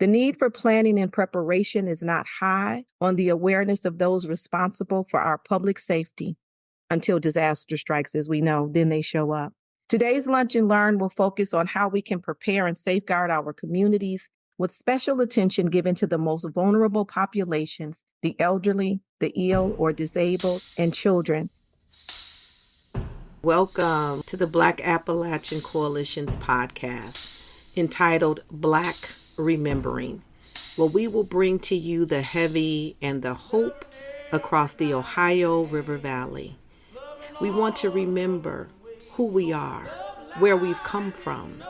The need for planning and preparation is not high on the awareness of those responsible for our public safety until disaster strikes, as we know, then they show up. Today's Lunch and Learn will focus on how we can prepare and safeguard our communities with special attention given to the most vulnerable populations, the elderly, the ill or disabled, and children. Welcome to the BLAC Appalachian Coalition's podcast entitled BLAC Remembering, where we will bring to you the heavy and the hope across the Ohio River Valley. We want to remember who we are, where we've come from.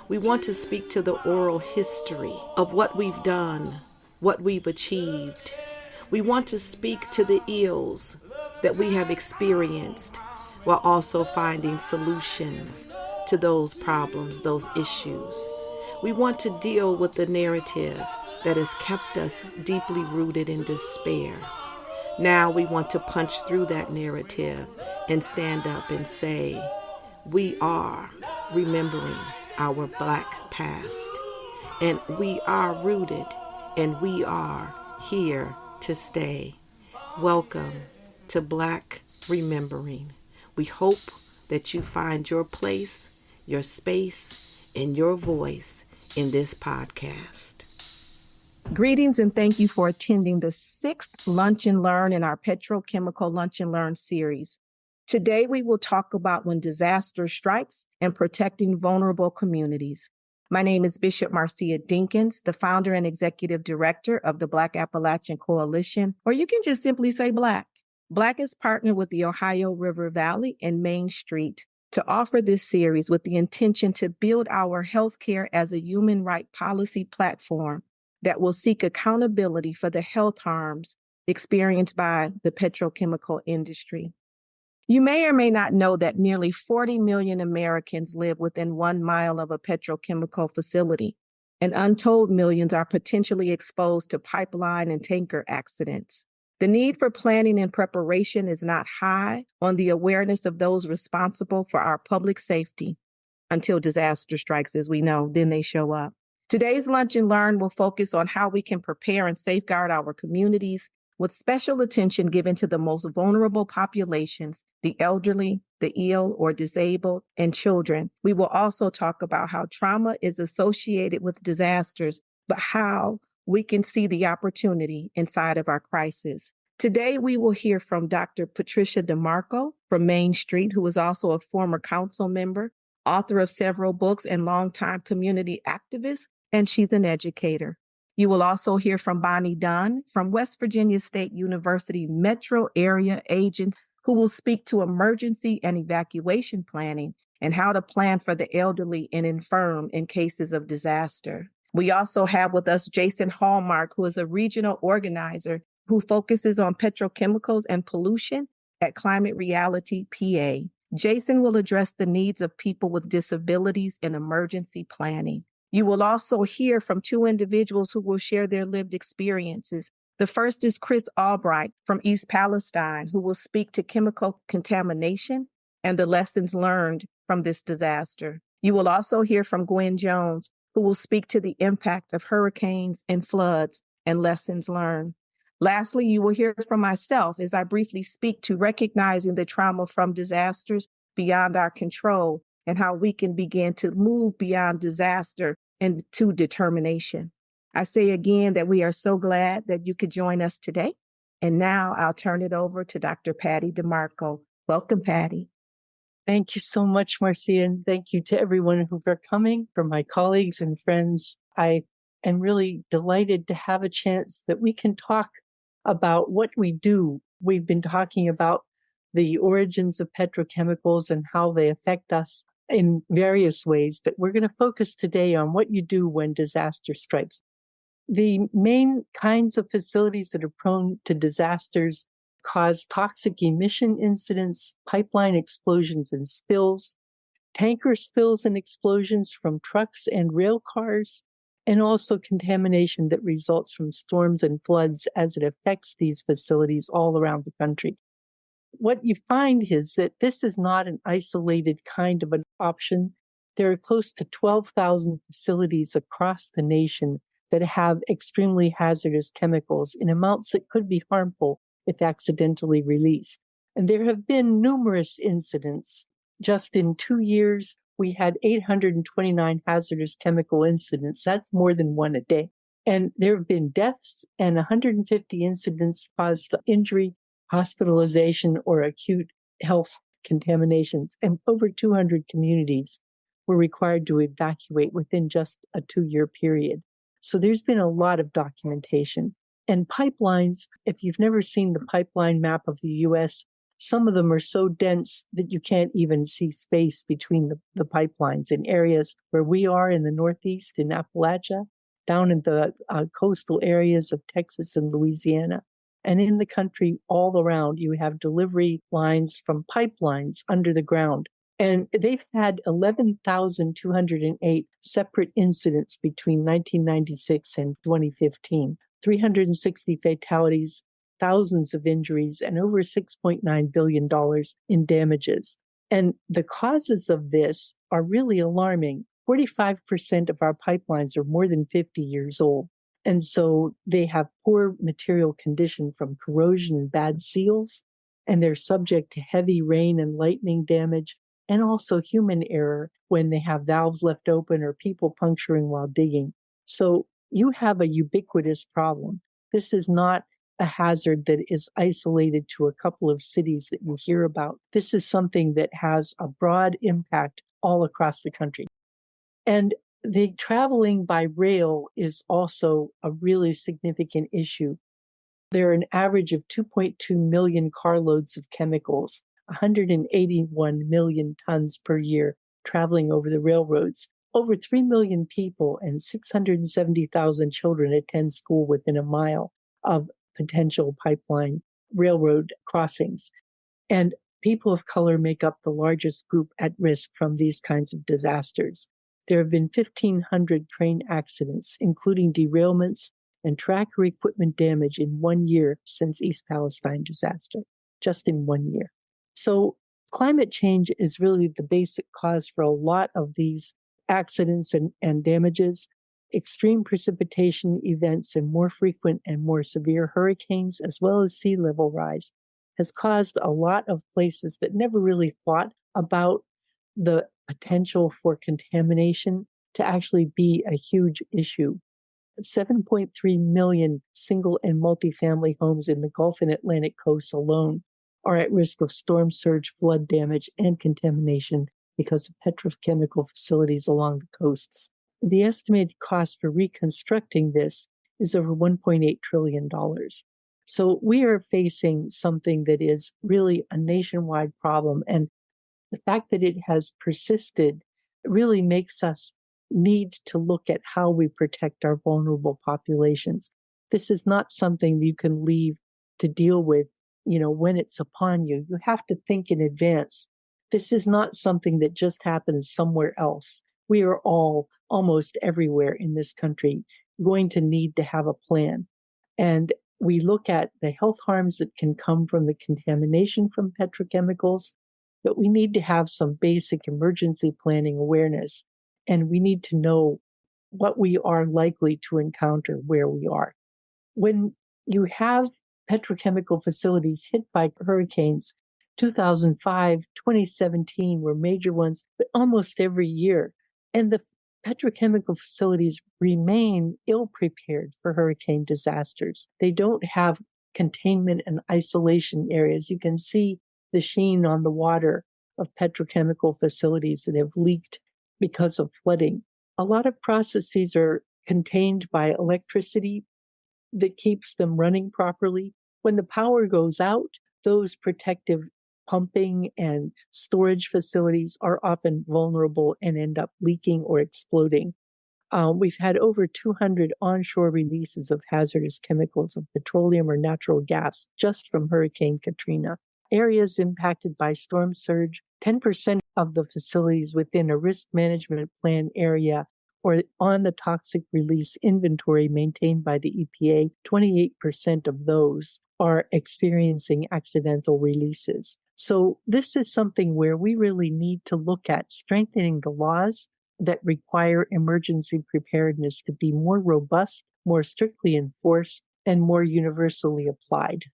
We want to speak to the oral history of what we've done, what we've achieved. We want to speak to the ills that we have experienced while also finding solutions to those problems, those issues. We want to deal with the narrative that has kept us deeply rooted in despair. Now we want to punch through that narrative and stand up and say, we are remembering our Black past, and we are rooted, and we are here to stay. Welcome to Black Remembering. We hope that you find your place, your space, and your voice in this podcast. Greetings and thank you for attending the 6th Lunch and Learn in our Petrochemical Lunch and Learn series. Today, we will talk about when disaster strikes and protecting vulnerable communities. My name is Bishop Marcia Dinkins, the founder and executive director of the BLAC Appalachian Coalition, or you can just simply say BLAC. BLAC is partnered with the Ohio River Valley and Main Street to offer this series with the intention to build our healthcare as a human right policy platform that will seek accountability for the health harms experienced by the petrochemical industry. You may or may not know that nearly 40 million Americans live within 1 mile of a petrochemical facility, and untold millions are potentially exposed to pipeline and tanker accidents. The need for planning and preparation is not high on the awareness of those responsible for our public safety until disaster strikes, as we know, then they show up. Today's Lunch and Learn will focus on how we can prepare and safeguard our communities with special attention given to the most vulnerable populations, the elderly, the ill or disabled, and children. We will also talk about how trauma is associated with disasters, but how we can see the opportunity inside of our crisis. Today, we will hear from Dr. Patricia DeMarco from Main Street, who is also a former council member, author of several books, and longtime community activist, and she's an educator. You will also hear from Bonnie Dunn from West Virginia State University Metro Area Agents, who will speak to emergency and evacuation planning and how to plan for the elderly and infirm in cases of disaster. We also have with us Jason Hallmark, who is a regional organizer who focuses on petrochemicals and pollution at Climate Reality PA. Jason will address the needs of people with disabilities in emergency planning. You will also hear from 2 individuals who will share their lived experiences. The first is Chris Albright from East Palestine, who will speak to chemical contamination and the lessons learned from this disaster. You will also hear from Gwendolyn Jones, who will speak to the impact of hurricanes and floods and lessons learned. Lastly, you will hear from myself as I briefly speak to recognizing the trauma from disasters beyond our control and how we can begin to move beyond disaster and to determination. I say again that we are so glad that you could join us today. And now I'll turn it over to Dr. Patty DeMarco. Welcome, Patty. Thank you so much, Marcia, and thank you to everyone who are coming, for my colleagues and friends. I am really delighted to have a chance that we can talk about what we do. We've been talking about the origins of petrochemicals and how they affect us in various ways, but we're going to focus today on what you do when disaster strikes. The main kinds of facilities that are prone to disasters cause toxic emission incidents, pipeline explosions and spills, tanker spills and explosions from trucks and rail cars, and also contamination that results from storms and floods as it affects these facilities all around the country. What you find is that this is not an isolated kind of an option. There are close to 12,000 facilities across the nation that have extremely hazardous chemicals in amounts that could be harmful if accidentally released. And there have been numerous incidents. Just in 2 years, we had 829 hazardous chemical incidents. That's more than one a day. And there have been deaths, and 150 incidents caused injury, hospitalization, or acute health contaminations. And over 200 communities were required to evacuate within just a 2-year period. So there's been a lot of documentation. And pipelines, if you've never seen the pipeline map of the US, some of them are so dense that you can't even see space between the pipelines in areas where we are in the Northeast, in Appalachia, down in the coastal areas of Texas and Louisiana. And in the country all around, you have delivery lines from pipelines under the ground. And they've had 11,208 separate incidents between 1996 and 2015, 360 fatalities, thousands of injuries, and over $6.9 billion in damages. And the causes of this are really alarming. 45% of our pipelines are more than 50 years old. And so they have poor material condition from corrosion and bad seals, and they're subject to heavy rain and lightning damage, and also human error when they have valves left open or people puncturing while digging. So you have a ubiquitous problem. This is not a hazard that is isolated to a couple of cities that you hear about. This is something that has a broad impact all across the country. And the traveling by rail is also a really significant issue. There are an average of 2.2 million carloads of chemicals, 181 million tons per year traveling over the railroads. Over 3 million people and 670,000 children attend school within a mile of potential pipeline railroad crossings. And people of color make up the largest group at risk from these kinds of disasters. There have been 1,500 train accidents, including derailments and tracker equipment damage in 1 year since East Palestine disaster, just in 1 year. So climate change is really the basic cause for a lot of these accidents and damages. Extreme precipitation events and more frequent and more severe hurricanes, as well as sea level rise, has caused a lot of places that never really thought about the potential for contamination to actually be a huge issue. 7.3 million single and multifamily homes in the Gulf and Atlantic coasts alone are at risk of storm surge, flood damage, and contamination because of petrochemical facilities along the coasts. The estimated cost for reconstructing this is over $1.8 trillion. So we are facing something that is really a nationwide problem. And the fact that it has persisted really makes us need to look at how we protect our vulnerable populations. This is not something you can leave to deal with, when it's upon you. You have to think in advance. This is not something that just happens somewhere else. We are all, almost everywhere in this country, going to need to have a plan. And we look at the health harms that can come from the contamination from petrochemicals, but we need to have some basic emergency planning awareness, and we need to know what we are likely to encounter where we are. When you have petrochemical facilities hit by hurricanes, 2005, 2017 were major ones, but almost every year. And the petrochemical facilities remain ill-prepared for hurricane disasters. They don't have containment and isolation areas. You can see the sheen on the water of petrochemical facilities that have leaked because of flooding. A lot of processes are contained by electricity that keeps them running properly. When the power goes out, those protective pumping and storage facilities are often vulnerable and end up leaking or exploding. We've had over 200 onshore releases of hazardous chemicals of petroleum or natural gas just from Hurricane Katrina. Areas impacted by storm surge, 10% of the facilities within a risk management plan area or on the toxic release inventory maintained by the EPA, 28% of those are experiencing accidental releases. So this is something where we really need to look at strengthening the laws that require emergency preparedness to be more robust, more strictly enforced, and more universally applied.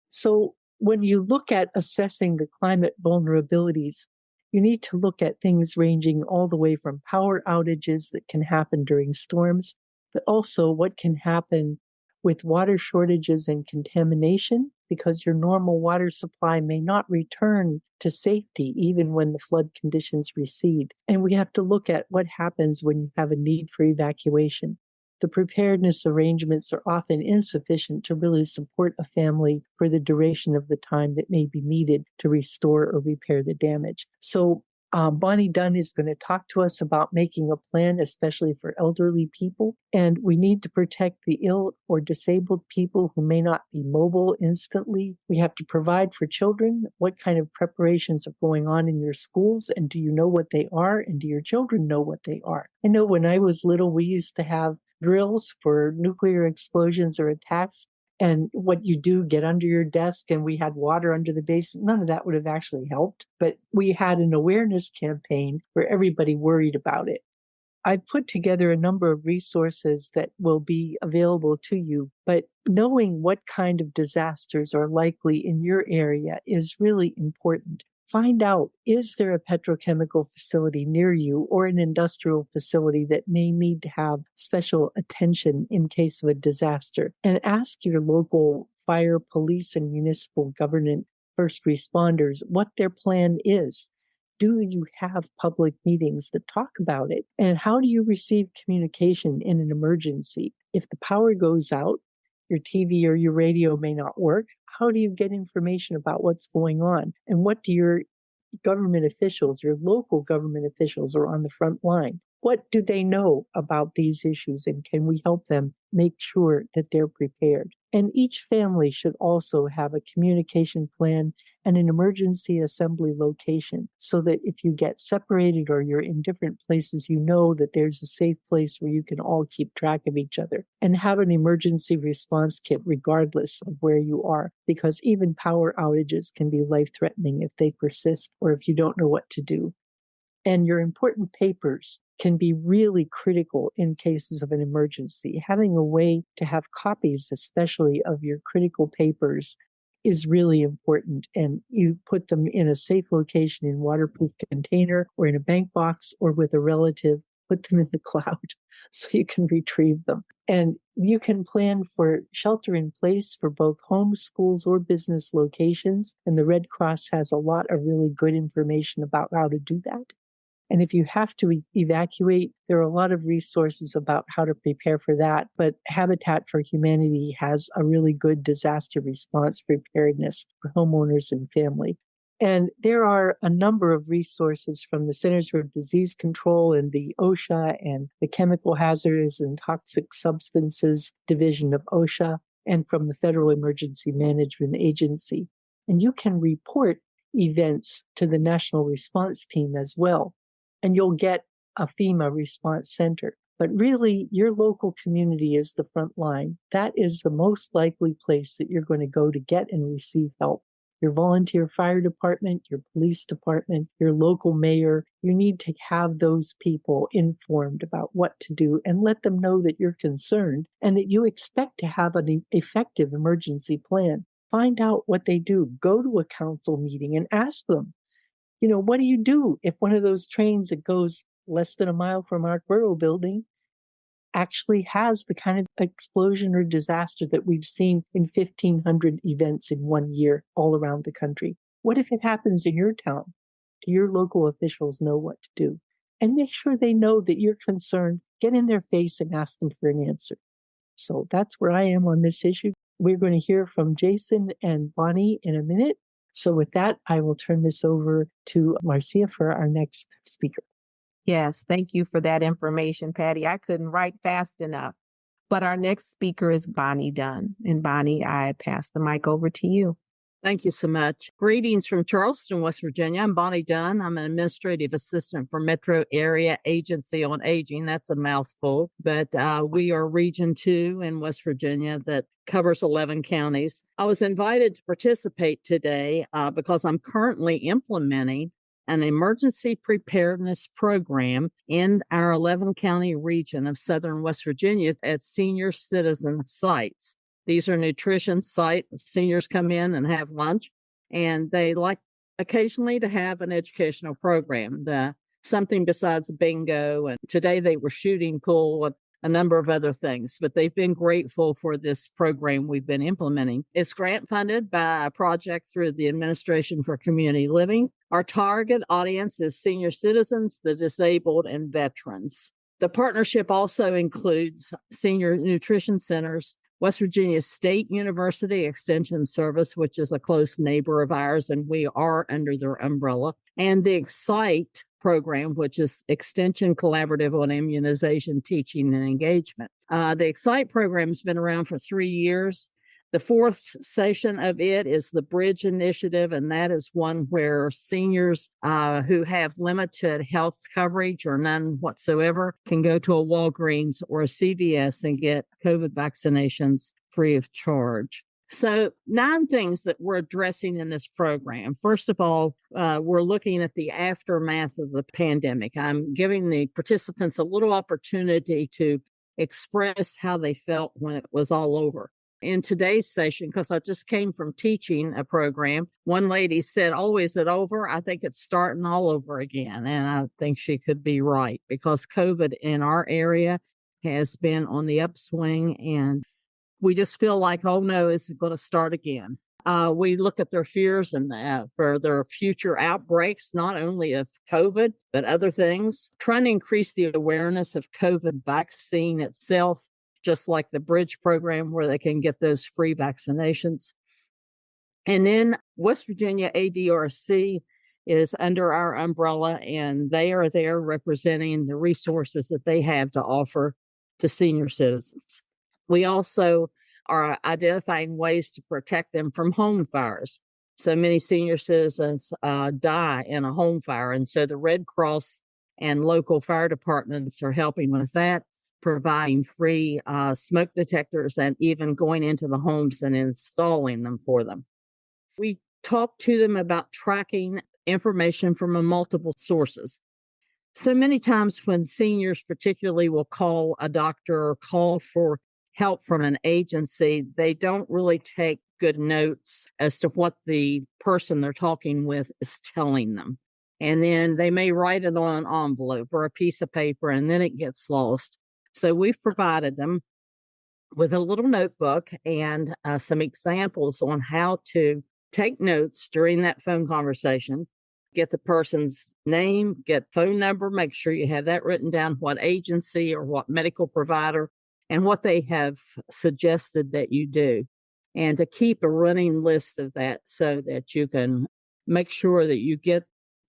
So when you look at assessing the climate vulnerabilities, you need to look at things ranging all the way from power outages that can happen during storms, but also what can happen with water shortages and contamination, because your normal water supply may not return to safety even when the flood conditions recede. And we have to look at what happens when you have a need for evacuation. The preparedness arrangements are often insufficient to really support a family for the duration of the time that may be needed to restore or repair the damage. So Bonnie Dunn is going to talk to us about making a plan, especially for elderly people. And we need to protect the ill or disabled people who may not be mobile instantly. We have to provide for children. What kind of preparations are going on in your schools? And do you know what they are? And do your children know what they are? I know when I was little, we used to have drills for nuclear explosions or attacks. And what you do, get under your desk, and we had water under the basement. None of that would have actually helped. But we had an awareness campaign where everybody worried about it. I put together a number of resources that will be available to you, but knowing what kind of disasters are likely in your area is really important. Find out, is there a petrochemical facility near you or an industrial facility that may need to have special attention in case of a disaster? And ask your local fire, police, and municipal government first responders what their plan is. Do you have public meetings that talk about it? And how do you receive communication in an emergency? If the power goes out, your TV or your radio may not work. How do you get information about what's going on? And what do your government officials, your local government officials are on the front line? What do they know about these issues? And can we help them make sure that they're prepared? And each family should also have a communication plan and an emergency assembly location so that if you get separated or you're in different places, you know that there's a safe place where you can all keep track of each other, and have an emergency response kit regardless of where you are, because even power outages can be life-threatening if they persist or if you don't know what to do. And your important papers can be really critical in cases of an emergency. Having a way to have copies, especially of your critical papers, is really important. And you put them in a safe location in waterproof container or in a bank box or with a relative. Put them in the cloud so you can retrieve them. And you can plan for shelter in place for both home, schools, or business locations. And the Red Cross has a lot of really good information about how to do that. And if you have to evacuate, there are a lot of resources about how to prepare for that. But Habitat for Humanity has a really good disaster response preparedness for homeowners and family. And there are a number of resources from the Centers for Disease Control and the OSHA and the Chemical Hazards and Toxic Substances Division of OSHA and from the Federal Emergency Management Agency. And you can report events to the National Response Team as well. And you'll get a FEMA response center. But really, your local community is the front line. That is the most likely place that you're going to go to get and receive help. Your volunteer fire department, your police department, your local mayor, you need to have those people informed about what to do and let them know that you're concerned and that you expect to have an effective emergency plan. Find out what they do. Go to a council meeting and ask them, what do you do if one of those trains that goes less than a mile from our borough building actually has the kind of explosion or disaster that we've seen in 1,500 events in 1 year all around the country? What if it happens in your town? Do your local officials know what to do? And make sure they know that you're concerned. Get in their face and ask them for an answer. So that's where I am on this issue. We're going to hear from Jason and Bonnie in a minute. So with that, I will turn this over to Marcia for our next speaker. Yes, thank you for that information, Patty. I couldn't write fast enough. But our next speaker is Bonnie Dunn. And Bonnie, I pass the mic over to you. Thank you so much. Greetings from Charleston, West Virginia. I'm Bonnie Dunn. I'm an administrative assistant for Metro Area Agency on Aging. That's a mouthful, but we are Region 2 in West Virginia that covers 11 counties. I was invited to participate today because I'm currently implementing an emergency preparedness program in our 11-county region of southern West Virginia at senior citizen sites. These are nutrition sites. Seniors come in and have lunch, and they like occasionally to have an educational program, something besides bingo. And today they were shooting pool and a number of other things, but they've been grateful for this program we've been implementing. It's grant funded by a project through the Administration for Community Living. Our target audience is senior citizens, the disabled, and veterans. The partnership also includes senior nutrition centers, West Virginia State University Extension Service, which is a close neighbor of ours, and we are under their umbrella, and the Excite program, which is Extension Collaborative on Immunization, Teaching, and Engagement. The Excite program has been around for 3 years. The fourth session of it is the Bridge Initiative, and that is one where seniors who have limited health coverage or none whatsoever can go to a Walgreens or a CVS and get COVID vaccinations free of charge. So 9 things that we're addressing in this program. First of all, we're looking at the aftermath of the pandemic. I'm giving the participants a little opportunity to express how they felt when it was all over. In today's session, because I just came from teaching a program, one lady said, "Oh, is it over? I think it's starting all over again." And I think she could be right, because COVID in our area has been on the upswing, and we just feel like, oh no, is it going to start again? We look at their fears and for their future outbreaks, not only of COVID, but other things, trying to increase the awareness of COVID vaccine itself, just like the Bridge program where they can get those free vaccinations. And then West Virginia ADRC is under our umbrella, and they are there representing the resources that they have to offer to senior citizens. We also are identifying ways to protect them from home fires. So many senior citizens die in a home fire, and so the Red Cross and local fire departments are helping with that, providing free smoke detectors and even going into the homes and installing them for them. We talk to them about tracking information from multiple sources. So many times when seniors particularly will call a doctor or call for help from an agency, they don't really take good notes as to what the person they're talking with is telling them. And then they may write it on an envelope or a piece of paper, and then it gets lost. So we've provided them with a little notebook and some examples on how to take notes during that phone conversation, get the person's name, get phone number, make sure you have that written down, what agency or what medical provider, and what they have suggested that you do. And to keep a running list of that so that you can make sure that you get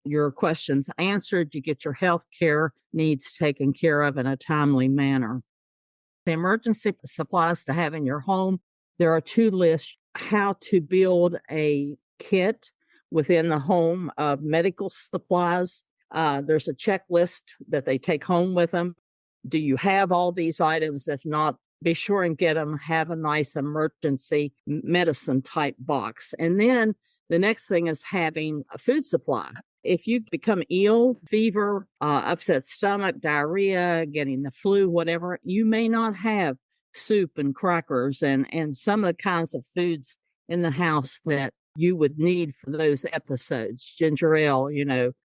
your questions answered, you get your health care needs taken care of in a timely manner. The emergency supplies to have in your home, there are 2 lists: how to build a kit within the home of medical supplies. There's a checklist that they take home with them. Do you have all these items? If not, be sure and get them. Have a nice emergency medicine type box. And then the next thing is having a food supply. If you become ill, fever, upset stomach, diarrhea, getting the flu, whatever, you may not have soup and crackers and some of the kinds of foods in the house that you would need for those episodes. Ginger ale,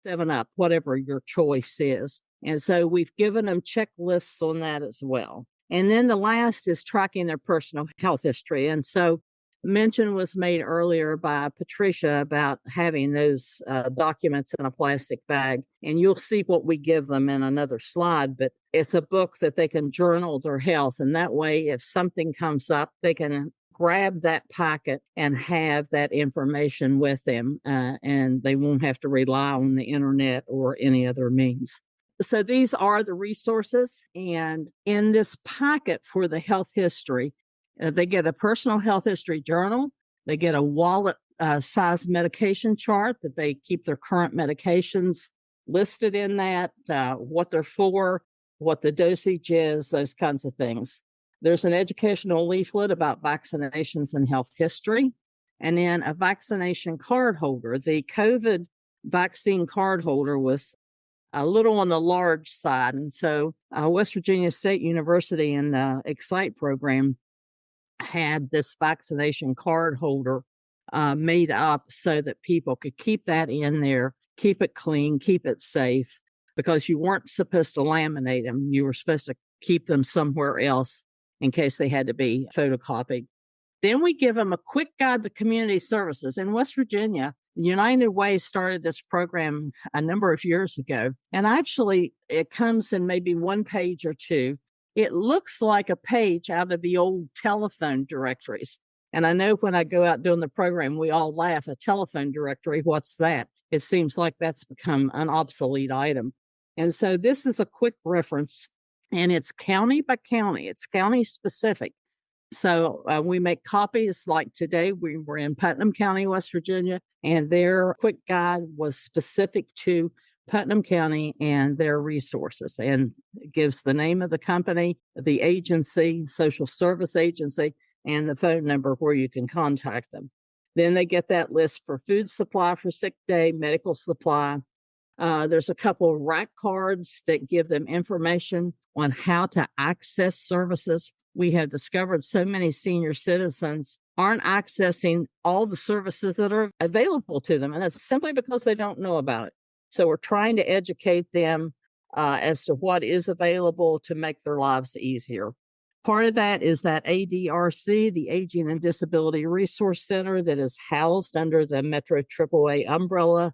7-Up, whatever your choice is. And so we've given them checklists on that as well. And then the last is tracking their personal health history. And so mention was made earlier by Patricia about having those documents in a plastic bag. And you'll see what we give them in another slide, but it's a book that they can journal their health. And that way, if something comes up, they can grab that packet and have that information with them, and they won't have to rely on the internet or any other means. So these are the resources. And in this packet for the health history, they get a personal health history journal. They get a wallet size medication chart that they keep their current medications listed in that, what they're for, what the dosage is, those kinds of things. There's an educational leaflet about vaccinations and health history, and then a vaccination card holder. The COVID vaccine card holder was a little on the large side. And so West Virginia State University in the Excite program had this vaccination card holder made up so that people could keep that in there, keep it clean, keep it safe, because you weren't supposed to laminate them. You were supposed to keep them somewhere else in case they had to be photocopied. Then we give them a quick guide to community services. In West Virginia, United Way started this program a number of years ago. And actually, it comes in maybe one page or two. It looks like a page out of the old telephone directories. And I know when I go out doing the program, we all laugh. A telephone directory, what's that? It seems like that's become an obsolete item. And so this is a quick reference, and it's county by county. It's county specific. So we make copies. Like today, we were in Putnam County, West Virginia, and their quick guide was specific to Putnam County and their resources, and it gives the name of the company, the agency, social service agency, and the phone number where you can contact them. Then they get that list for food supply for sick day, medical supply. There's a couple of rack cards that give them information on how to access services. We have discovered so many senior citizens aren't accessing all the services that are available to them, and that's simply because they don't know about it. So we're trying to educate them as to what is available to make their lives easier. Part of that is that ADRC, the Aging and Disability Resource Center, that is housed under the Metro AAA umbrella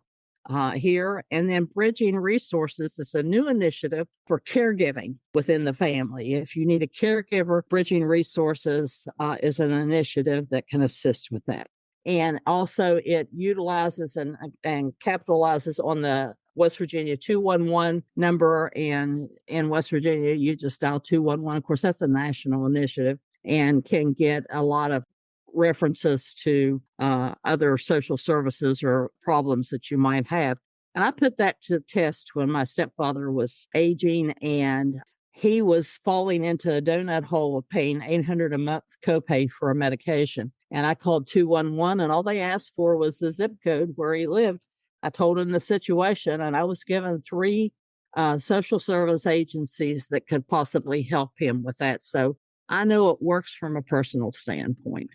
here. And then Bridging Resources is a new initiative for caregiving within the family. If you need a caregiver, Bridging Resources is an initiative that can assist with that. And also it utilizes and capitalizes on the West Virginia 211 number. And in West Virginia, you just dial 211. Of course, that's a national initiative and can get a lot of references to other social services or problems that you might have. And I put that to the test when my stepfather was aging and he was falling into a donut hole of paying $800 a month copay for a medication. And I called 211 and all they asked for was the zip code where he lived. I told him the situation and I was given 3 social service agencies that could possibly help him with that. So I know it works from a personal standpoint.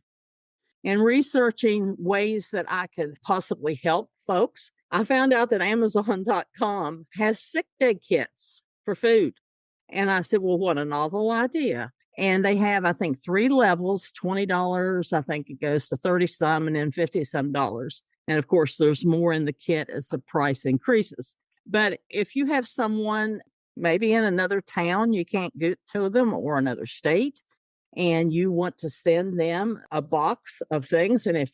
In researching ways that I could possibly help folks, I found out that Amazon.com has sick day kits for food. And I said, well, what a novel idea. And they have, I think, 3 levels, $20. I think it goes to 30 some and then 50 some dollars. And of course, there's more in the kit as the price increases. But if you have someone maybe in another town, you can't get to them, or another state, and you want to send them a box of things. And if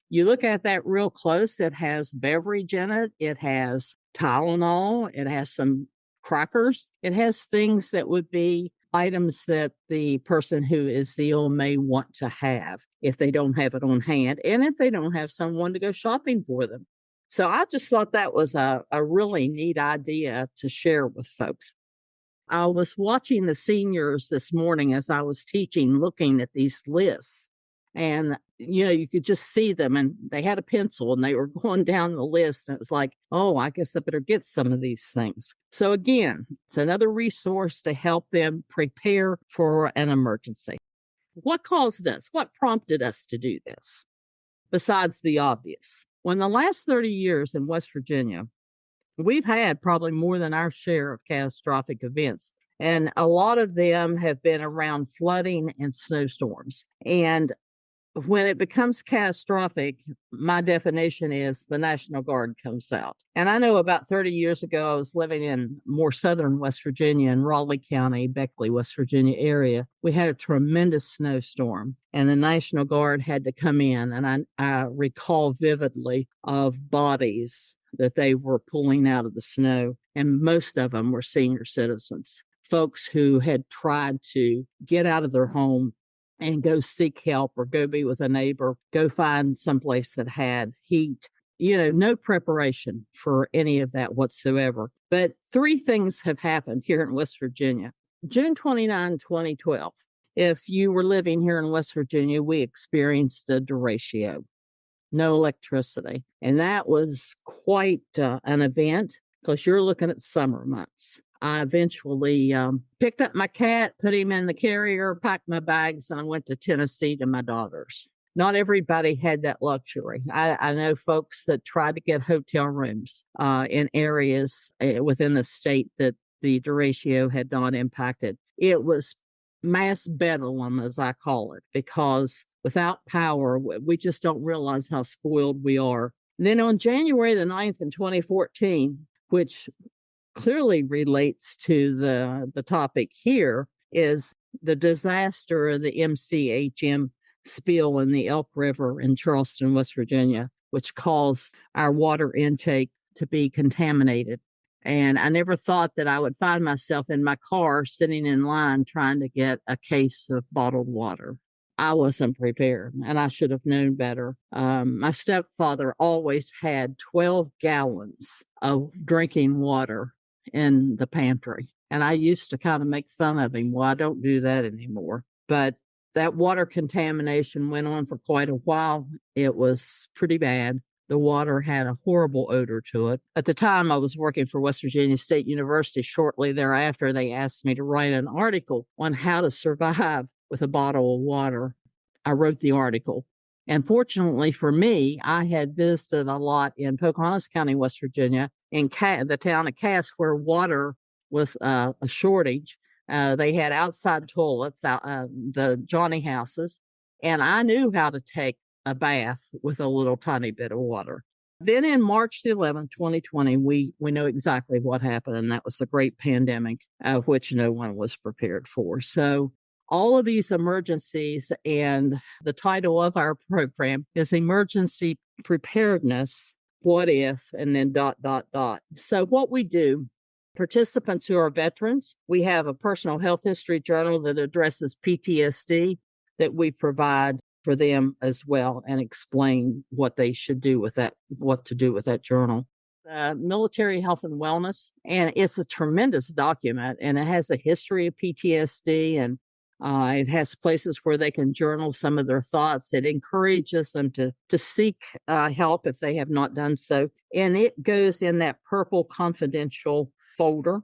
you look at that real close, it has beverage in it. It has Tylenol. It has some crackers. It has things that would be items that the person who is ill may want to have if they don't have it on hand and if they don't have someone to go shopping for them. So I just thought that was a really neat idea to share with folks. I was watching the seniors this morning as I was teaching, looking at these lists. And, you could just see them and they had a pencil and they were going down the list. And it was like, oh, I guess I better get some of these things. So again, it's another resource to help them prepare for an emergency. What caused us? What prompted us to do this? Besides the obvious. Well, in the last 30 years in West Virginia, we've had probably more than our share of catastrophic events. And a lot of them have been around flooding and snowstorms. And when it becomes catastrophic, my definition is the National Guard comes out. And I know about 30 years ago, I was living in more southern West Virginia in Raleigh County, Beckley, West Virginia area. We had a tremendous snowstorm and the National Guard had to come in. And I recall vividly of bodies that they were pulling out of the snow. And most of them were senior citizens, folks who had tried to get out of their home and go seek help or go be with a neighbor, go find someplace that had heat, no preparation for any of that whatsoever. But 3 things have happened here in West Virginia. June 29, 2012, if you were living here in West Virginia, we experienced a derecho. no electricity. And that was quite an event because you're looking at summer months. I eventually picked up my cat, put him in the carrier, packed my bags, and I went to Tennessee to my daughter's. Not everybody had that luxury. I know folks that tried to get hotel rooms in areas within the state that the derecho had not impacted. It was mass bedlam, as I call it, because without power, we just don't realize how spoiled we are. And then on January the 9th in 2014, which clearly relates to the topic here, is the disaster of the MCHM spill in the Elk River in Charleston, West Virginia, which caused our water intake to be contaminated. And I never thought that I would find myself in my car sitting in line trying to get a case of bottled water. I wasn't prepared, and I should have known better. My stepfather always had 12 gallons of drinking water in the pantry. And I used to kind of make fun of him. Well, I don't do that anymore. But that water contamination went on for quite a while. It was pretty bad. The water had a horrible odor to it. At the time, I was working for West Virginia State University. Shortly thereafter, they asked me to write an article on how to survive with a bottle of water. I wrote the article. And fortunately for me, I had visited a lot in Pocahontas County, West Virginia, in the town of Cass, where water was a shortage. They had outside toilets, the Johnny houses, and I knew how to take a bath with a little tiny bit of water. Then in March the 11th, 2020, we know exactly what happened, and that was the great pandemic, of which no one was prepared for. So all of these emergencies, and the title of our program is Emergency Preparedness, What If, and then ... So what we do, participants who are veterans, we have a personal health history journal that addresses PTSD that we provide for them as well and explain what they should do with that, what to do with that journal. Military health and wellness, and it's a tremendous document, and it has a history of PTSD, and it has places where they can journal some of their thoughts. It encourages them to seek help if they have not done so. And it goes in that purple confidential folder.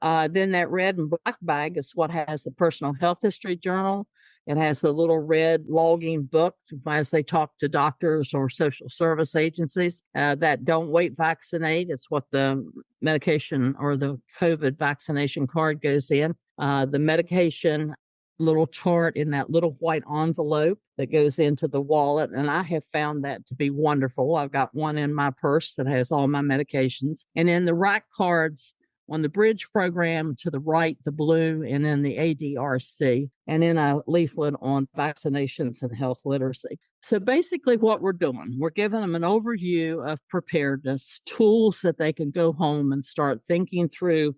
Then that red and black bag is what has the personal health history journal. It has the little red logging book as they talk to doctors or social service agencies that don't wait vaccinate. It's what the medication or the COVID vaccination card goes in. The medication little chart in that little white envelope that goes into the wallet. And I have found that to be wonderful. I've got one in my purse that has all my medications. And then the rack cards on the bridge program to the right, the blue, and then the ADRC, and then a leaflet on vaccinations and health literacy. So basically what we're doing, we're giving them an overview of preparedness, tools that they can go home and start thinking through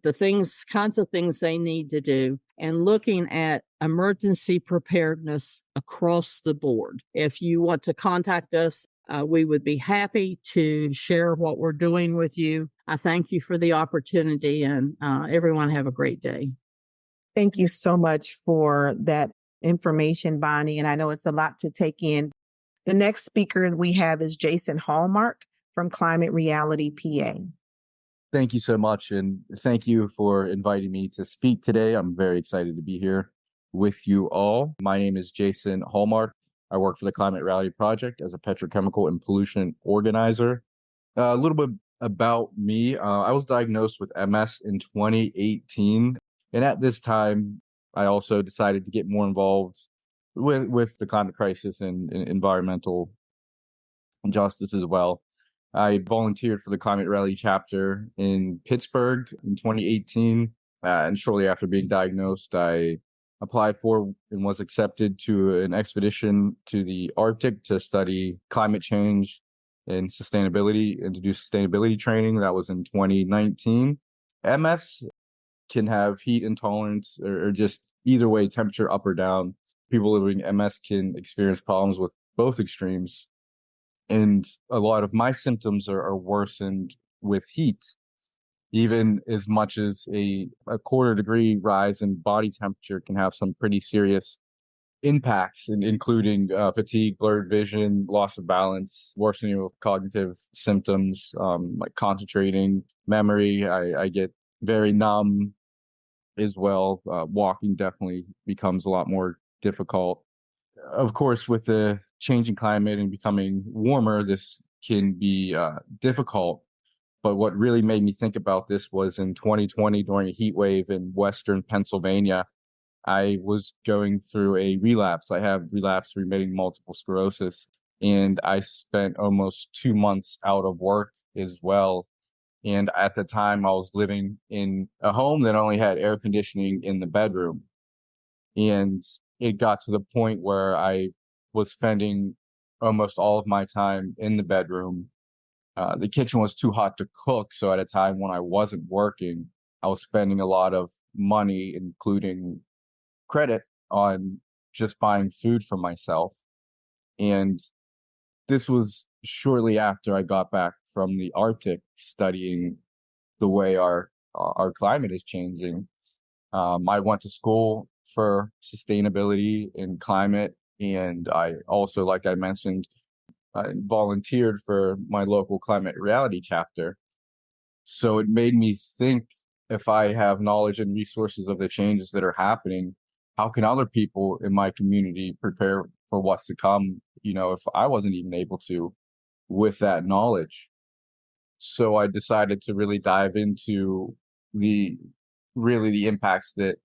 the kinds of things they need to do, and looking at emergency preparedness across the board. If you want to contact us, we would be happy to share what we're doing with you. I thank you for the opportunity, and everyone have a great day. Thank you so much for that information, Bonnie. And I know it's a lot to take in. The next speaker we have is Jason Hallmark from Climate Reality PA. Thank you so much. And thank you for inviting me to speak today. I'm very excited to be here with you all. My name is Jason Hallmark. I work for the Climate Reality Project as a petrochemical and pollution organizer. A little bit about me. I was diagnosed with MS in 2018. And at this time, I also decided to get more involved with the climate crisis and environmental justice as well. I volunteered for the Climate Rally chapter in Pittsburgh in 2018. And shortly after being diagnosed, I applied for and was accepted to an expedition to the Arctic to study climate change and sustainability and to do sustainability training. That was in 2019. MS can have heat intolerance or just either way, temperature up or down. People living MS can experience problems with both extremes. And a lot of my symptoms are worsened with heat, even as much as a quarter degree rise in body temperature can have some pretty serious impacts, including fatigue, blurred vision, loss of balance, worsening of cognitive symptoms, like concentrating, memory. I get very numb as well. Walking definitely becomes a lot more difficult. Of course, with the changing climate and becoming warmer, this can be difficult. But what really made me think about this was in 2020 during a heat wave in Western Pennsylvania. I was going through a relapse. I have relapse remitting multiple sclerosis, and I spent almost 2 months out of work as well. And at the time, I was living in a home that only had air conditioning in the bedroom. And it got to the point where I was spending almost all of my time in the bedroom. The kitchen was too hot to cook. So at a time when I wasn't working, I was spending a lot of money, including credit, on just buying food for myself. And this was shortly after I got back from the Arctic studying the way our climate is changing. I went to school for sustainability and climate, and I also, like I mentioned, I volunteered for my local climate reality chapter. So it made me think, if I have knowledge and resources of the changes that are happening, how can other people in my community prepare for what's to come, if I wasn't even able to with that knowledge? So I decided to really dive into the impacts that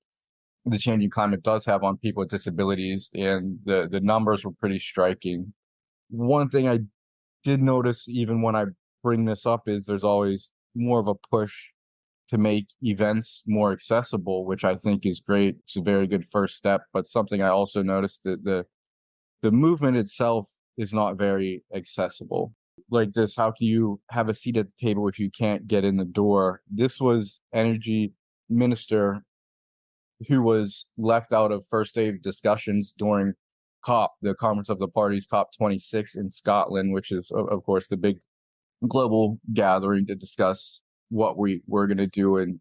the changing climate does have on people with disabilities, and the numbers were pretty striking. One thing I did notice, even when I bring this up, is there's always more of a push to make events more accessible, which I think is great. It's a very good first step. But something I also noticed, that the movement itself is not very accessible. Like this, how can you have a seat at the table if you can't get in the door? This was energy minister who was left out of first day of discussions during COP, the Conference of the Parties, COP26 in Scotland, which is, of course, the big global gathering to discuss what we're going to do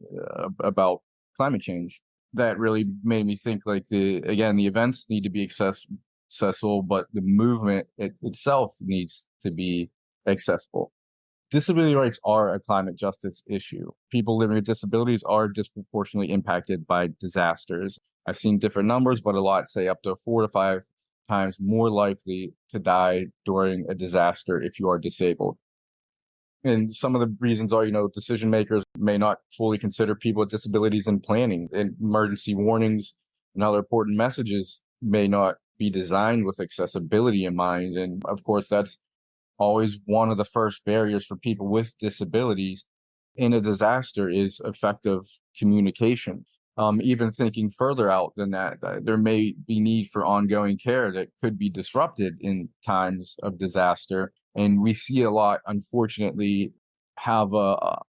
about climate change. That really made me think, like, the events need to be accessible, but the movement itself needs to be accessible. Disability rights are a climate justice issue. People living with disabilities are disproportionately impacted by disasters. I've seen different numbers, but a lot say up to 4 to 5 times more likely to die during a disaster if you are disabled. And some of the reasons are, decision makers may not fully consider people with disabilities in planning, and emergency warnings and other important messages may not be designed with accessibility in mind. And of course, that's always one of the first barriers for people with disabilities in a disaster, is effective communication. Even thinking further out than that, there may be need for ongoing care that could be disrupted in times of disaster. And we see a lot, unfortunately, have a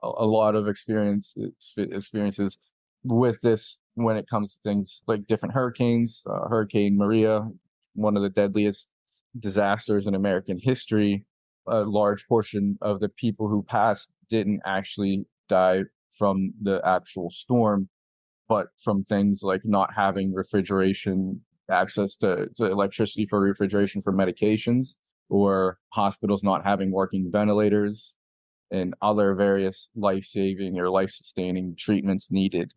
lot of experiences with this when it comes to things like different hurricanes. Hurricane Maria, one of the deadliest disasters in American history. A large portion of the people who passed didn't actually die from the actual storm, but from things like not having refrigeration, access to electricity for refrigeration for medications, or hospitals not having working ventilators, and other various life-saving or life-sustaining treatments needed.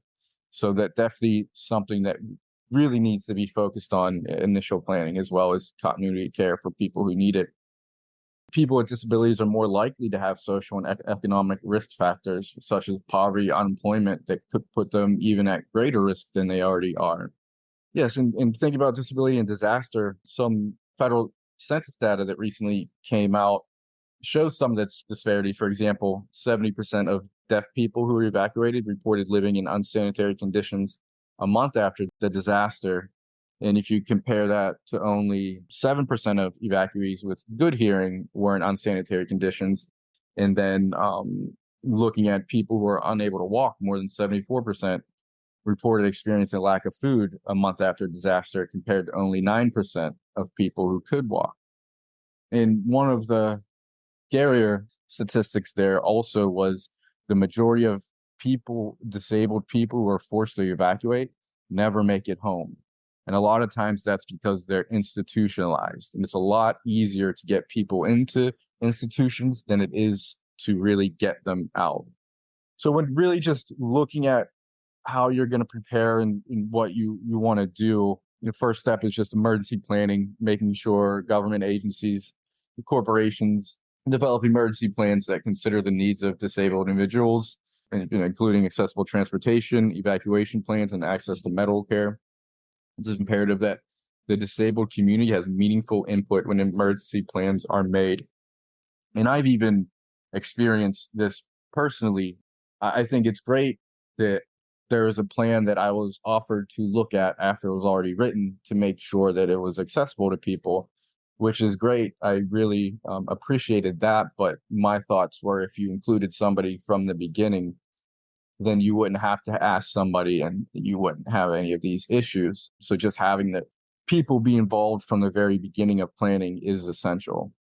So that definitely something that really needs to be focused on initial planning, as well as continuity care for people who need it. People with disabilities are more likely to have social and economic risk factors, such as poverty, unemployment, that could put them even at greater risk than they already are. Yes, and thinking about disability and disaster, some federal census data that recently came out shows some of this disparity. For example, 70% of deaf people who were evacuated reported living in unsanitary conditions a month after the disaster. And if you compare that to only 7% of evacuees with good hearing were in unsanitary conditions, and then looking at people who are unable to walk, more than 74% reported experiencing a lack of food a month after disaster, compared to only 9% of people who could walk. And one of the scarier statistics there also was the majority of disabled people who are forced to evacuate, never make it home. And a lot of times that's because they're institutionalized. And it's a lot easier to get people into institutions than it is to really get them out. So when really just looking at how you're going to prepare and what you want to do, the first step is just emergency planning, making sure government agencies, corporations develop emergency plans that consider the needs of disabled individuals, and, including accessible transportation, evacuation plans, and access to medical care. It's imperative that the disabled community has meaningful input when emergency plans are made. And I've even experienced this personally. I think it's great that there is a plan that I was offered to look at after it was already written to make sure that it was accessible to people, which is great. I really appreciated that. But my thoughts were, if you included somebody from the beginning, then you wouldn't have to ask somebody and you wouldn't have any of these issues. So just having the people be involved from the very beginning of planning is essential.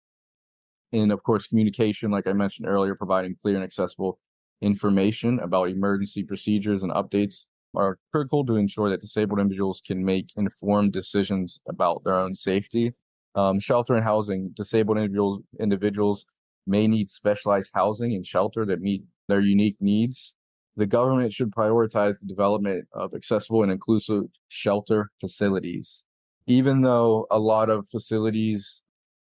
And of course, communication, like I mentioned earlier, providing clear and accessible information about emergency procedures and updates are critical to ensure that disabled individuals can make informed decisions about their own safety. Shelter and housing. Disabled individuals may need specialized housing and shelter that meet their unique needs. The government should prioritize the development of accessible and inclusive shelter facilities. Even though a lot of facilities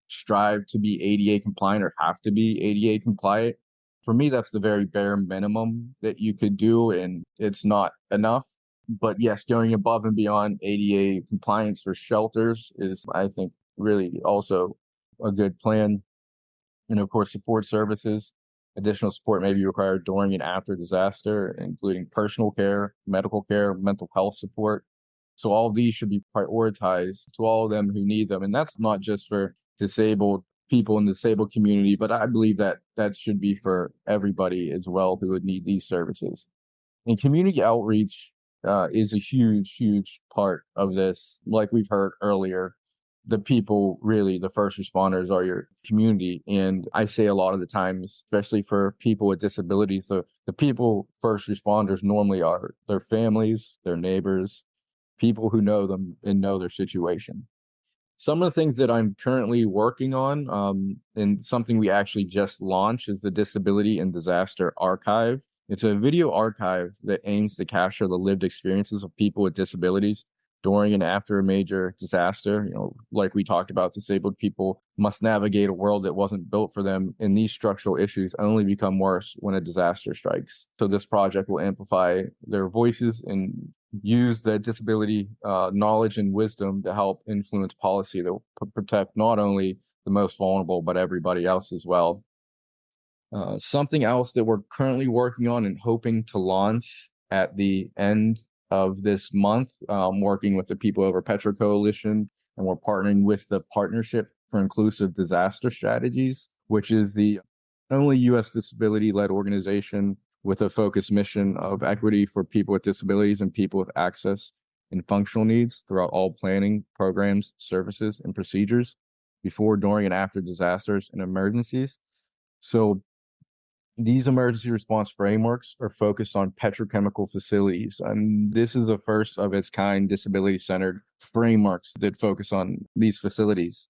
strive to be ADA compliant or have to be ADA compliant, for me, that's the very bare minimum that you could do, and it's not enough. But yes, going above and beyond ADA compliance for shelters is, I think, really also a good plan. And of course, support services. Additional support may be required during and after disaster, including personal care, medical care, mental health support. So all of these should be prioritized to all of them who need them. And that's not just for disabled people in the disabled community, but I believe that that should be for everybody as well who would need these services. And community outreach is a huge, huge part of this. Like we've heard earlier, the people, really, the first responders are your community. And I say a lot of the times, especially for people with disabilities, the people first responders normally are their families, their neighbors, people who know them and know their situation. Some of the things that I'm currently working on, and something we actually just launched, is the Disability and Disaster Archive. It's a video archive that aims to capture the lived experiences of people with disabilities during and after a major disaster. Like we talked about, disabled people must navigate a world that wasn't built for them, and these structural issues only become worse when a disaster strikes. So this project will amplify their voices and use the disability knowledge and wisdom to help influence policy that will protect not only the most vulnerable, but everybody else as well. Something else that we're currently working on and hoping to launch at the end of this month, working with the People Over Petro Coalition, and we're partnering with the Partnership for Inclusive Disaster Strategies, which is the only U.S. disability-led organization with a focused mission of equity for people with disabilities and people with access and functional needs throughout all planning, programs, services, and procedures before, during, and after disasters and emergencies. So these emergency response frameworks are focused on petrochemical facilities, and this is the first of its kind disability-centered frameworks that focus on these facilities.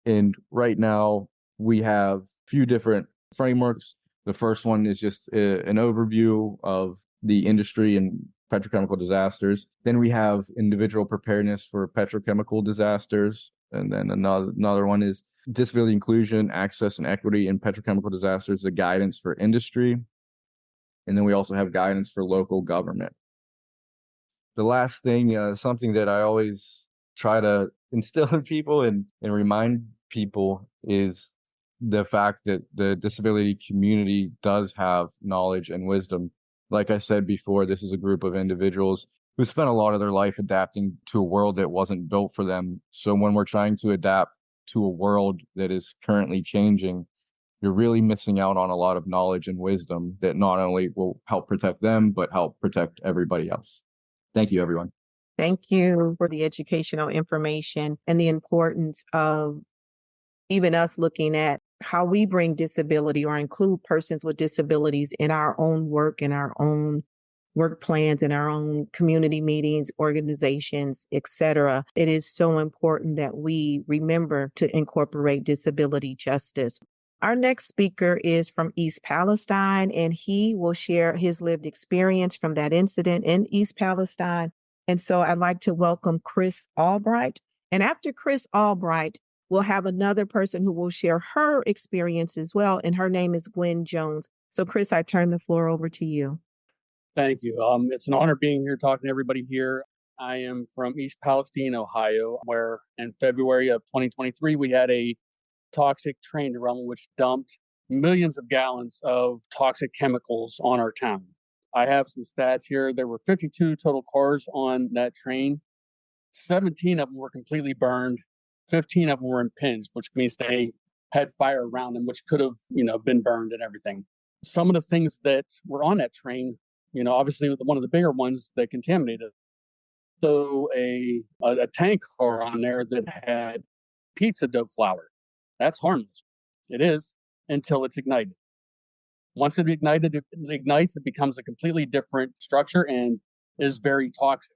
And right now, we have a few different frameworks. The first one is just an overview of the industry and petrochemical disasters. Then we have individual preparedness for petrochemical disasters. And then another one is disability inclusion, access, and equity in petrochemical disasters, the guidance for industry. And then we also have guidance for local government. The last thing, something that I always try to instill in people and remind people, is the fact that the disability community does have knowledge and wisdom. Like I said before, this is a group of individuals who spent a lot of their life adapting to a world that wasn't built for them. So when we're trying to adapt to a world that is currently changing, you're really missing out on a lot of knowledge and wisdom that not only will help protect them, but help protect everybody else. Thank you, everyone. Thank you for the educational information and the importance of even us looking at how we bring disability or include persons with disabilities in our own work, in our own work plans, in our own community meetings, organizations, etc., it is so important that we remember to incorporate disability justice. Our next speaker is from East Palestine, and he will share his lived experience from that incident in East Palestine. And so I'd like to welcome Chris Albright. And after Chris Albright, we'll have another person who will share her experience as well. And her name is Gwen Jones. So Chris, I turn the floor over to you. Thank you. It's an honor being here, talking to everybody here. I am from East Palestine, Ohio, where in February of 2023, we had a toxic train derailment which dumped millions of gallons of toxic chemicals on our town. I have some stats here. There were 52 total cars on that train. 17 of them were completely burned. 15 of them were impinged, which means they had fire around them, which could have, been burned and everything. Some of the things that were on that train, obviously one of the bigger ones that contaminated. So a tank car on there that had pizza dough flour. That's harmless. It is until it's ignited. Once it ignites, it becomes a completely different structure and is very toxic.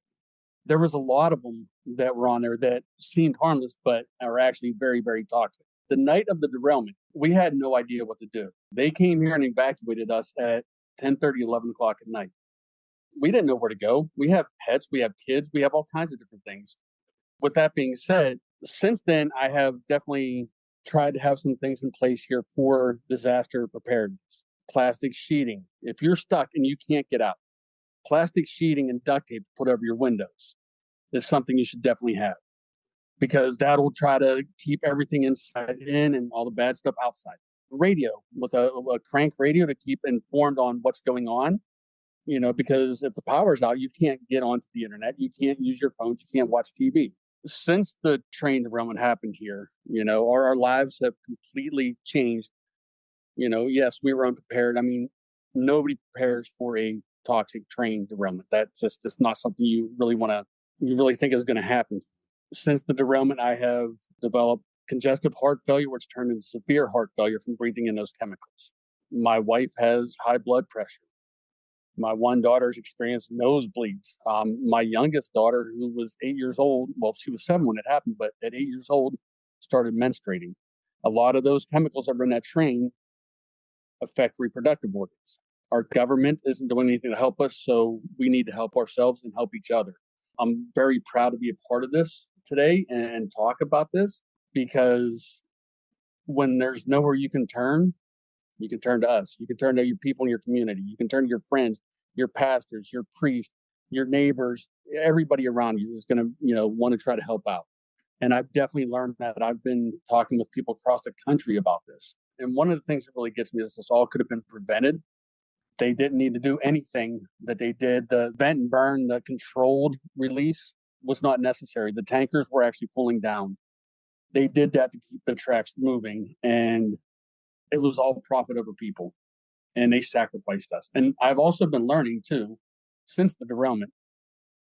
There was a lot of them that were on there that seemed harmless, but are actually very, very toxic. The night of the derailment, we had no idea what to do. They came here and evacuated us at 10:30, 11 o'clock at night. We didn't know where to go. We have pets, we have kids, we have all kinds of different things. With that being said, since then, I have definitely tried to have some things in place here for disaster preparedness. Plastic sheeting. If you're stuck and you can't get out, plastic sheeting and duct tape to put over your windows is something you should definitely have, because that will try to keep everything inside in and all the bad stuff outside. Radio, with a crank radio to keep informed on what's going on, because if the power's out, you can't get onto the internet, you can't use your phones, you can't watch TV. Since the train derailment happened here, our lives have completely changed. Yes, we were unprepared. I mean, nobody prepares for a toxic train derailment. That's not something you really think is going to happen. Since the derailment, I have developed congestive heart failure, which turned into severe heart failure from breathing in those chemicals. My wife has high blood pressure. My one daughter's experienced nosebleeds. My youngest daughter, who was 8 years old, well, she was 7 when it happened, but at 8 years old, started menstruating. A lot of those chemicals that were in that train affect reproductive organs. Our government isn't doing anything to help us, so we need to help ourselves and help each other. I'm very proud to be a part of this today and talk about this, because when there's nowhere you can turn to us. You can turn to your people in your community. You can turn to your friends, your pastors, your priests, your neighbors. Everybody around you is going to, want to try to help out. And I've definitely learned that. I've been talking with people across the country about this. And one of the things that really gets me is this all could have been prevented. They didn't need to do anything that they did. The vent and burn, the controlled release was not necessary. The tankers were actually pulling down. They did that to keep the tracks moving, and it was all profit over people, and they sacrificed us. And I've also been learning too, since the derailment,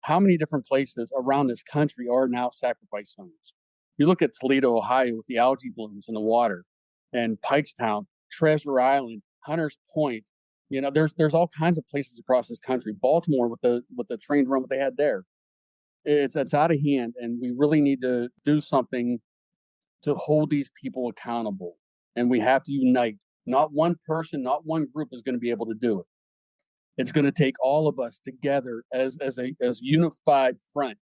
how many different places around this country are now sacrifice zones. You look at Toledo, Ohio, with the algae blooms in the water, and Pikestown, Treasure Island, Hunters Point. There's all kinds of places across this country. Baltimore with the train derailment they had there. It's out of hand, and we really need to do something to hold these people accountable. And we have to unite. Not one person, not one group is going to be able to do it. It's going to take all of us together as a unified front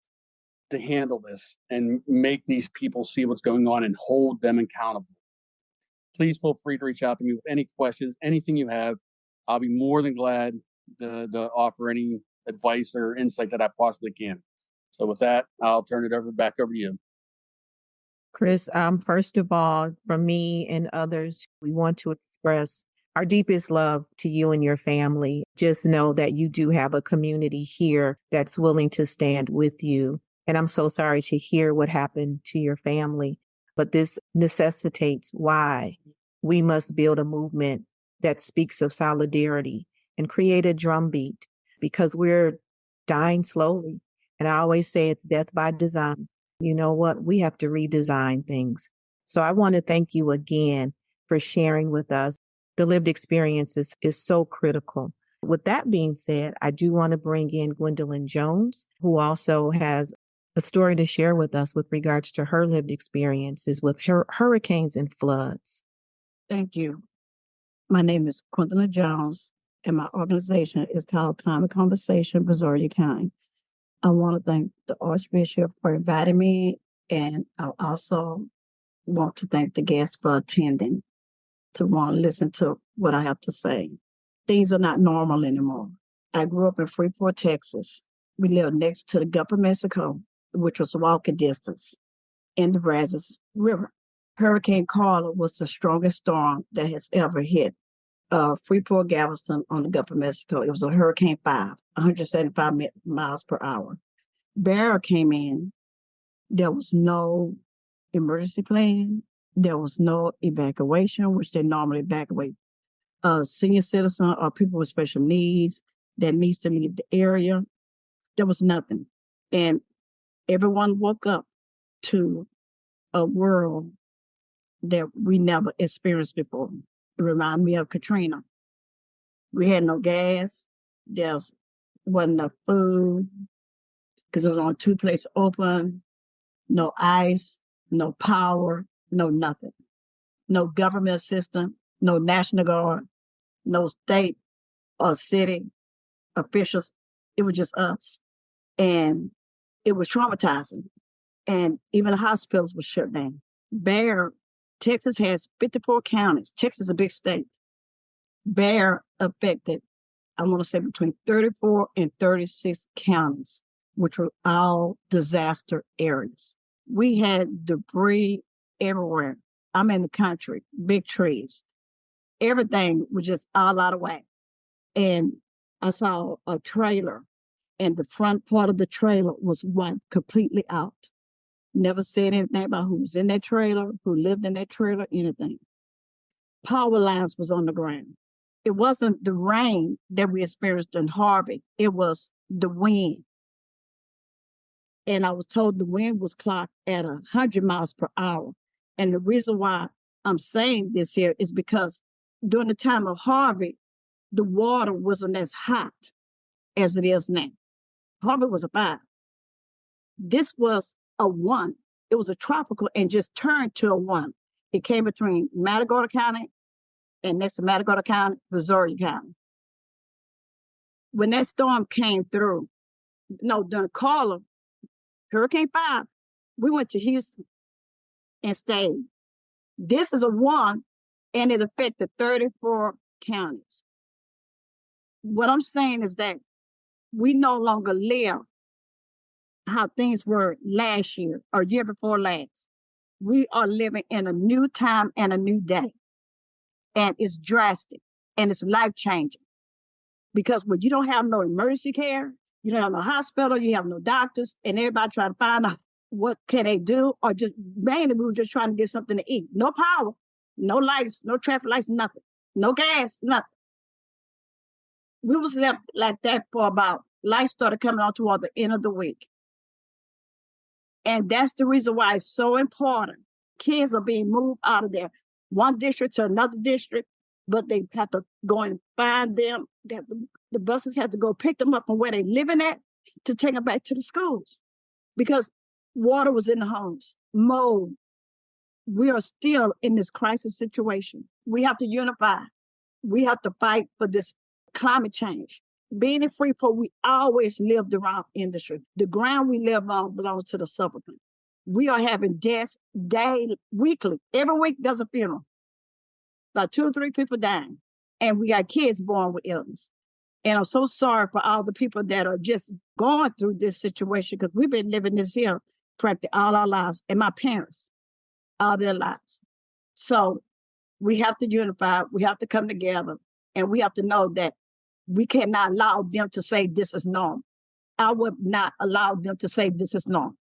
to handle this and make these people see what's going on and hold them accountable. Please feel free to reach out to me with any questions, anything you have. I'll be more than glad to offer any advice or insight that I possibly can. So with that, I'll turn it back over to you. Chris, first of all, from me and others, we want to express our deepest love to you and your family. Just know that you do have a community here that's willing to stand with you. And I'm so sorry to hear what happened to your family, but this necessitates why we must build a movement that speaks of solidarity and create a drumbeat, because we're dying slowly. And I always say it's death by design. You know what? We have to redesign things. So I want to thank you again for sharing with us. The lived experience is so critical. With that being said, I do want to bring in Gwendolyn Jones, who also has a story to share with us with regards to her lived experiences with hurricanes and floods. Thank you. My name is Gwendolyn Jones, and my organization is called Climate Conversation, Missouri County. I want to thank the Archbishop for inviting me, and I also want to thank the guests for attending to want to listen to what I have to say. Things are not normal anymore. I grew up in Freeport, Texas. We lived next to the Gulf of Mexico, which was walking distance, in the Brazos River. Hurricane Carla was the strongest storm that has ever hit Freeport, Galveston on the Gulf of Mexico. It was a Hurricane 5, 175 miles per hour. Bear came in. There was no emergency plan. There was no evacuation, which they normally evacuate senior citizen or people with special needs that needs to leave the area. There was nothing. And everyone woke up to a world that we never experienced before. It reminded me of Katrina. We had no gas. There wasn't enough food because it was on 2 places open. No ice, no power, no nothing. No government assistance, no National Guard, no state or city officials. It was just us. And it was traumatizing. And even the hospitals were shut down. Texas has 54 counties. Texas is a big state. Bear affected, I want to say, between 34 and 36 counties, which were all disaster areas. We had debris everywhere. I'm in the country, big trees. Everything was just all out of whack. And I saw a trailer, and the front part of the trailer was wiped completely out. Never said anything about who was in that trailer, who lived in that trailer, anything. Power lines was on the ground. It wasn't the rain that we experienced in Harvey. It was the wind. And I was told the wind was clocked at 100 miles per hour. And the reason why I'm saying this here is because during the time of Harvey, the water wasn't as hot as it is now. Harvey was a 5. This was a 1. It was a tropical and just turned to a 1. It came between Matagorda County and next to Matagorda County, Missouri County. When that storm came through, during Carla, Hurricane 5, we went to Houston and stayed. This is a 1, and it affected 34 counties. What I'm saying is that we no longer live how things were last year or year before last. We are living in a new time and a new day. And it's drastic and it's life-changing. Because when you don't have no emergency care, you don't have no hospital, you have no doctors, and everybody trying to find out what can they do, or just mainly we were just trying to get something to eat. No power, no lights, no traffic lights, nothing. No gas, nothing. We was left like that for about, lights started coming on toward the end of the week. And that's the reason why it's so important. Kids are being moved out of there, one district to another district, but they have to go and find them. The buses have to go pick them up from where they're living at to take them back to the schools because water was in the homes, mold. We are still in this crisis situation. We have to unify. We have to fight for this climate change. Being in Freeport, we always lived around industry. The ground we live on belongs to the suburban. We are having deaths daily, weekly. Every week there's a funeral. About 2 or 3 people dying. And we got kids born with illness. And I'm so sorry for all the people that are just going through this situation because we've been living this here practically all our lives. And my parents, all their lives. So we have to unify. We have to come together. And we have to know that we cannot allow them to say this is normal. I would not allow them to say this is normal.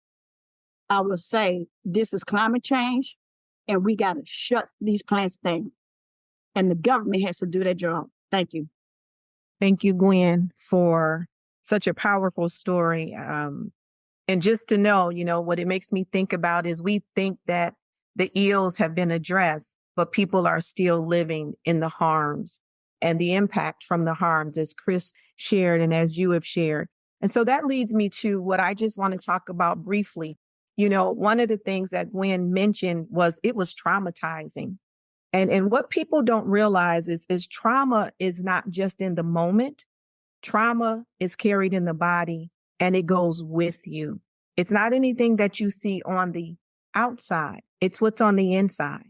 I would say this is climate change and we got to shut these plants down. And the government has to do their job. Thank you. Thank you, Gwen, for such a powerful story. And just to know, what it makes me think about is we think that the ills have been addressed, but people are still living in the harms and the impact from the harms, as Chris shared and as you have shared. And so that leads me to what I just want to talk about briefly. You know, one of the things that Gwen mentioned was it was traumatizing. And what people don't realize is trauma is not just in the moment. Trauma is carried in the body and it goes with you. It's not anything that you see on the outside. It's what's on the inside.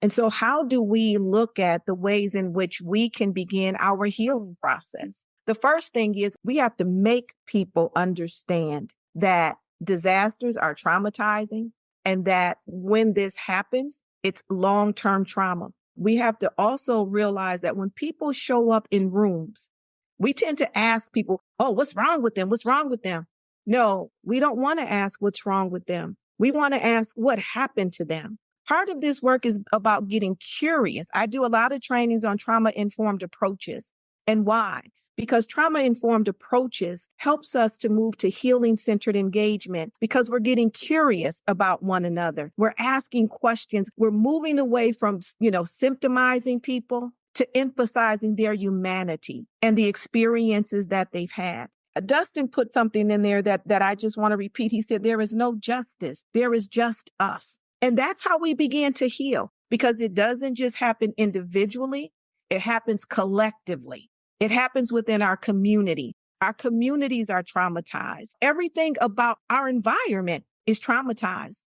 And so how do we look at the ways in which we can begin our healing process? The first thing is we have to make people understand that disasters are traumatizing and that when this happens, it's long-term trauma. We have to also realize that when people show up in rooms, we tend to ask people, oh, what's wrong with them? What's wrong with them? No, we don't want to ask what's wrong with them. We want to ask what happened to them. Part of this work is about getting curious. I do a lot of trainings on trauma-informed approaches. And why? Because trauma-informed approaches helps us to move to healing-centered engagement because we're getting curious about one another. We're asking questions. We're moving away from, symptomizing people to emphasizing their humanity and the experiences that they've had. Dustin put something in there that I just want to repeat. He said, there is no justice. There is just us. And that's how we begin to heal, because it doesn't just happen individually. It happens collectively. It happens within our community. Our communities are traumatized. Everything about our environment is traumatized.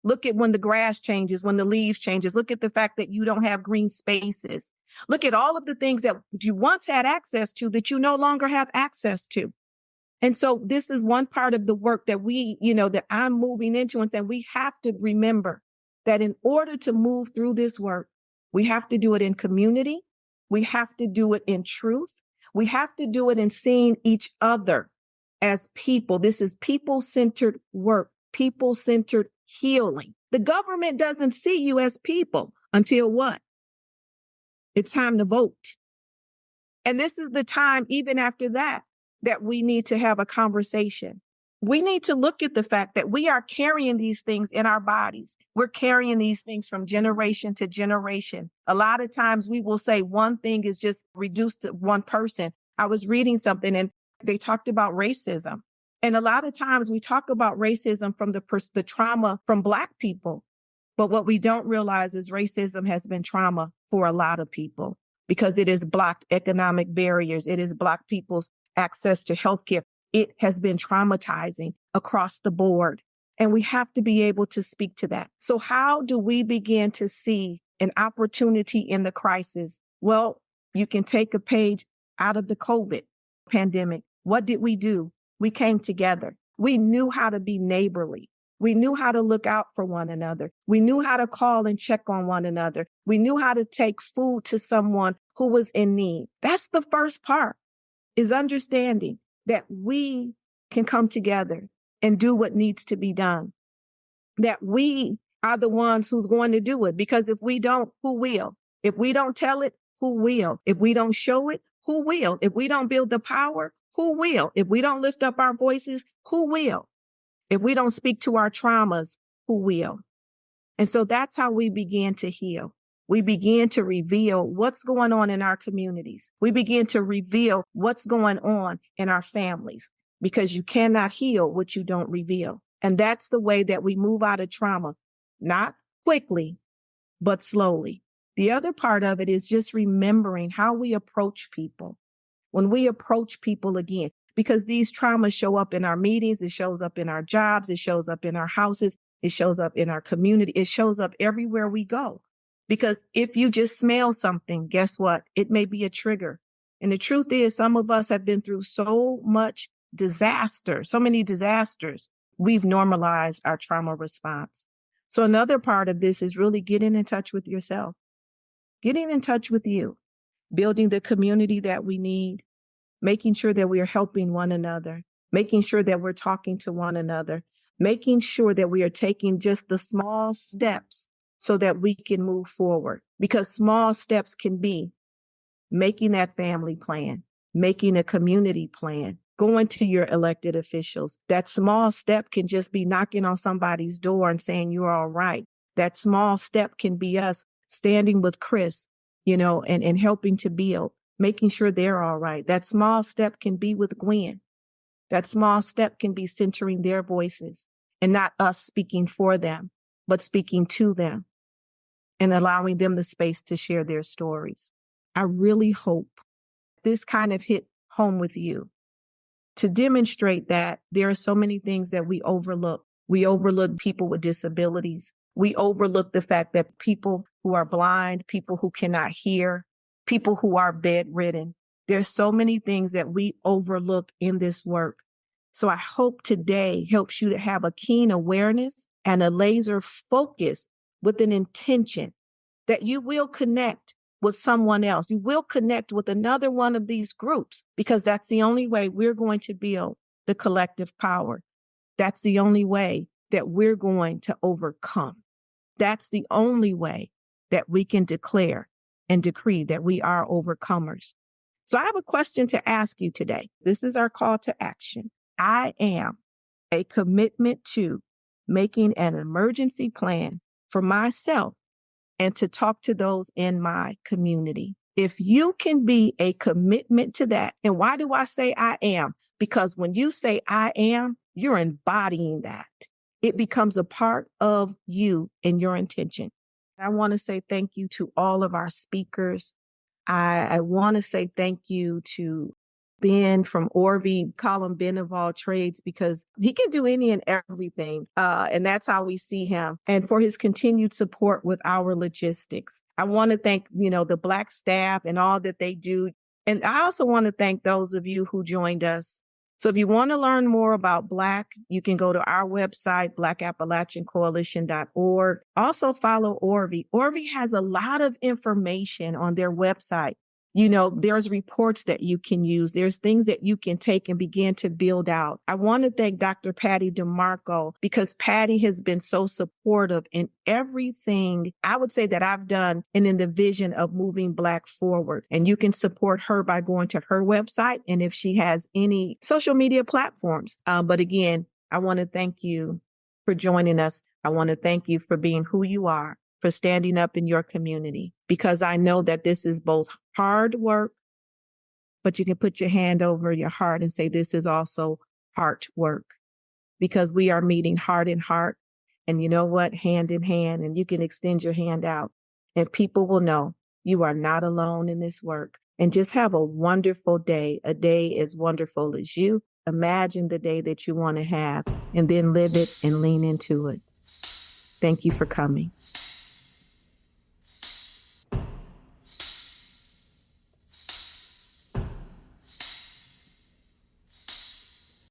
Look at when the grass changes, when the leaves changes. Look at the fact that you don't have green spaces. Look at all of the things that you once had access to that you no longer have access to. And so this is one part of the work that that I'm moving into and saying we have to remember that in order to move through this work, we have to do it in community. We have to do it in truth. We have to do it in seeing each other as people. This is people-centered work, people-centered healing. The government doesn't see you as people until what? It's time to vote. And this is the time, even after that we need to have a conversation. We need to look at the fact that we are carrying these things in our bodies. We're carrying these things from generation to generation. A lot of times we will say one thing is just reduced to one person. I was reading something and they talked about racism. And a lot of times we talk about racism from the trauma from Black people. But what we don't realize is racism has been trauma for a lot of people because it has blocked economic barriers. It has blocked people's access to healthcare. It has been traumatizing across the board. And we have to be able to speak to that. So how do we begin to see an opportunity in the crisis? Well, you can take a page out of the COVID pandemic. What did we do? We came together. We knew how to be neighborly. We knew how to look out for one another. We knew how to call and check on one another. We knew how to take food to someone who was in need. That's the first part, is understanding that we can come together and do what needs to be done. That we are the ones who's going to do it. Because if we don't, who will? If we don't tell it, who will? If we don't show it, who will? If we don't build the power, who will? If we don't lift up our voices, who will? If we don't speak to our traumas, who will? And so that's how we begin to heal. We begin to reveal what's going on in our communities. We begin to reveal what's going on in our families, because you cannot heal what you don't reveal. And that's the way that we move out of trauma, not quickly, but slowly. The other part of it is just remembering how we approach people. When we approach people again, because these traumas show up in our meetings, it shows up in our jobs, it shows up in our houses, it shows up in our community, it shows up everywhere we go. Because if you just smell something, guess what? It may be a trigger. And the truth is, some of us have been through so much disaster, so many disasters, we've normalized our trauma response. So another part of this is really getting in touch with yourself, getting in touch with you, building the community that we need, making sure that we are helping one another, making sure that we're talking to one another, making sure that we are taking just the small steps so that we can move forward. Because small steps can be making that family plan, making a community plan, going to your elected officials. That small step can just be knocking on somebody's door and saying you're all right. That small step can be us standing with Chris, and helping to build. making sure they're all right. That small step can be with Gwen. That small step can be centering their voices and not us speaking for them, but speaking to them and allowing them the space to share their stories. I really hope this kind of hit home with you to demonstrate that there are so many things that we overlook. We overlook people with disabilities. We overlook the fact that people who are blind, people who cannot hear, people who are bedridden, there's so many things that we overlook in this work. So I hope today helps you to have a keen awareness and a laser focus with an intention that you will connect with someone else. You will connect with another one of these groups, because that's the only way we're going to build the collective power. That's the only way that we're going to overcome. That's the only way that we can declare and decree that we are overcomers. So I have a question to ask you today. This is our call to action. I am a commitment to making an emergency plan for myself and to talk to those in my community. If you can be a commitment to that, and why do I say I am? Because when you say I am, you're embodying that. It becomes a part of you and your intention. I want to say thank you to all of our speakers. I want to say thank you to Ben from Orvie, call him Ben of all trades, because he can do any and everything. And that's how we see him, and for his continued support with our logistics. I want to thank, the BLAC staff and all that they do. And I also want to thank those of you who joined us. So if you want to learn more about BLAC, you can go to our website, blackappalachiancoalition.org. Also follow Orvie. Orvie has a lot of information on their website. There's reports that you can use. There's things that you can take and begin to build out. I want to thank Dr. Patty DeMarco, because Patty has been so supportive in everything I would say that I've done and in the vision of moving BLAC forward. And you can support her by going to her website and if she has any social media platforms. But again, I want to thank you for joining us. I want to thank you for being who you are, for standing up in your community, because I know that this is both hard work, but you can put your hand over your heart and say, this is also heart work, because we are meeting heart in heart. And you know what? Hand in hand, and you can extend your hand out and people will know you are not alone in this work. And just have a wonderful day, a day as wonderful as you. Imagine the day that you want to have and then live it and lean into it. Thank you for coming.